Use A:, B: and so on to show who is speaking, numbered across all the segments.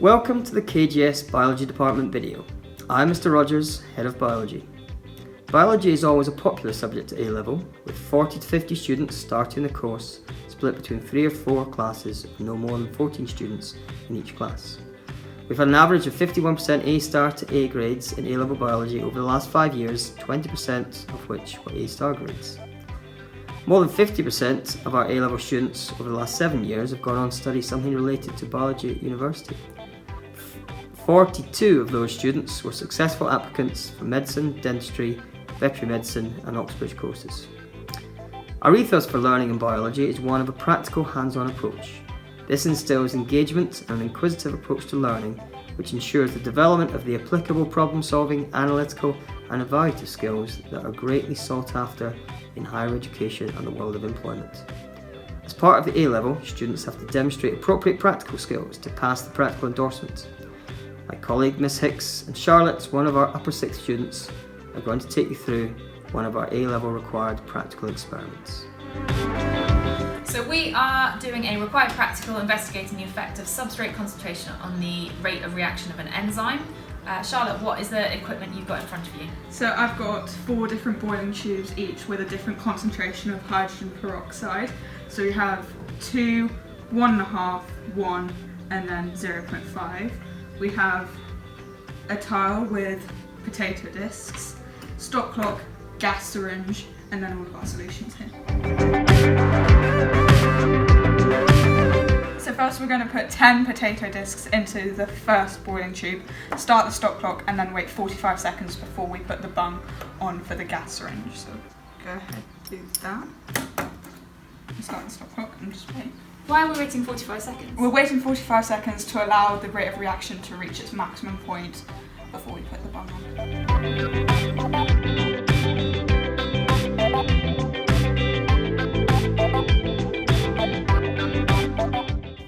A: Welcome to the KGS Biology Department video. I'm Mr. Rodgers, Head of Biology. Biology is always a popular subject at A-level, with 40 to 50 students starting the course, split between 3 or 4 classes of no more than 14 students in each class. We've had an average of 51% A-star to A grades in A-level biology over the last 5 years, 20% of which were A-star grades. More than 50% of our A-level students over the last 7 years have gone on to study something related to biology at university. 42 of those students were successful applicants for medicine, dentistry, veterinary medicine and Oxbridge courses. Our ethos for learning in biology is one of a practical hands-on approach. This instills engagement and an inquisitive approach to learning, which ensures the development of the applicable problem-solving, analytical and evaluative skills that are greatly sought after in higher education and the world of employment. As part of the A-level, students have to demonstrate appropriate practical skills to pass the practical endorsement. My colleague Miss Hicks and Charlotte, one of our upper 6 students, are going to take you through one of our A-level required practical experiments.
B: So we are doing a required practical investigating the effect of substrate concentration on the rate of reaction of an enzyme. Charlotte, what is the equipment you've got in front of you?
C: So I've got 4 different boiling tubes, each with a different concentration of hydrogen peroxide. So we have 2, 1.5, 1 and then 0.5. We have a tile with potato discs, stop clock, gas syringe, and then all of our solutions here. So first we're going to put 10 potato discs into the first boiling tube, start the stop clock, and then wait 45 seconds before we put the bung on for the gas syringe. So go ahead, do that. Start the stop clock and just wait.
B: Why are we waiting 45 seconds?
C: We're waiting 45 seconds to allow the rate of reaction to reach its maximum point before we put the bung
B: on.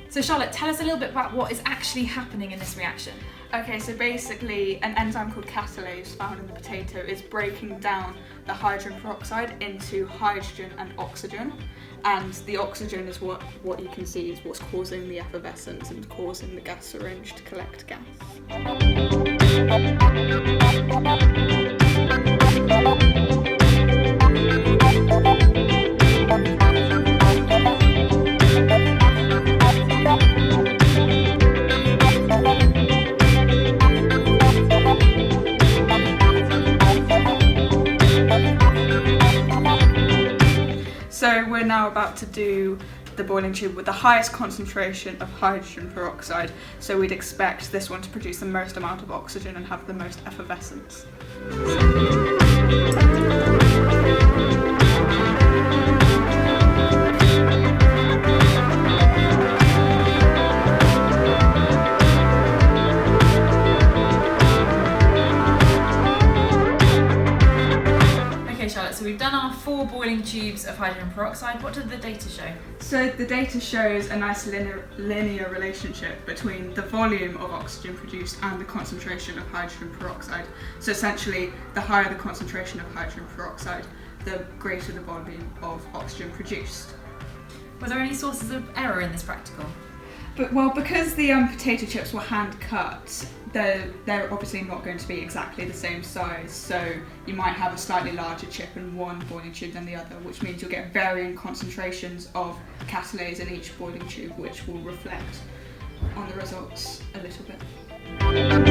B: So Charlotte, tell us a little bit about what is actually happening in this reaction.
C: Okay, so basically an enzyme called catalase found in the potato is breaking down the hydrogen peroxide into hydrogen and oxygen. And the oxygen is what you can see is what's causing the effervescence and causing the gas syringe to collect gas. So we're now about to do the boiling tube with the highest concentration of hydrogen peroxide. So we'd expect this one to produce the most amount of oxygen and have the most effervescence.
B: So we've done our 4 boiling tubes of hydrogen peroxide. What did the data show?
C: So the data shows a nice linear relationship between the volume of oxygen produced and the concentration of hydrogen peroxide. So essentially, the higher the concentration of hydrogen peroxide, the greater the volume of oxygen produced.
B: Were there any sources of error in this practical?
C: Because the potato chips were hand cut, they're obviously not going to be exactly the same size, so you might have a slightly larger chip in one boiling tube than the other, which means you'll get varying concentrations of catalase in each boiling tube, which will reflect on the results a little bit.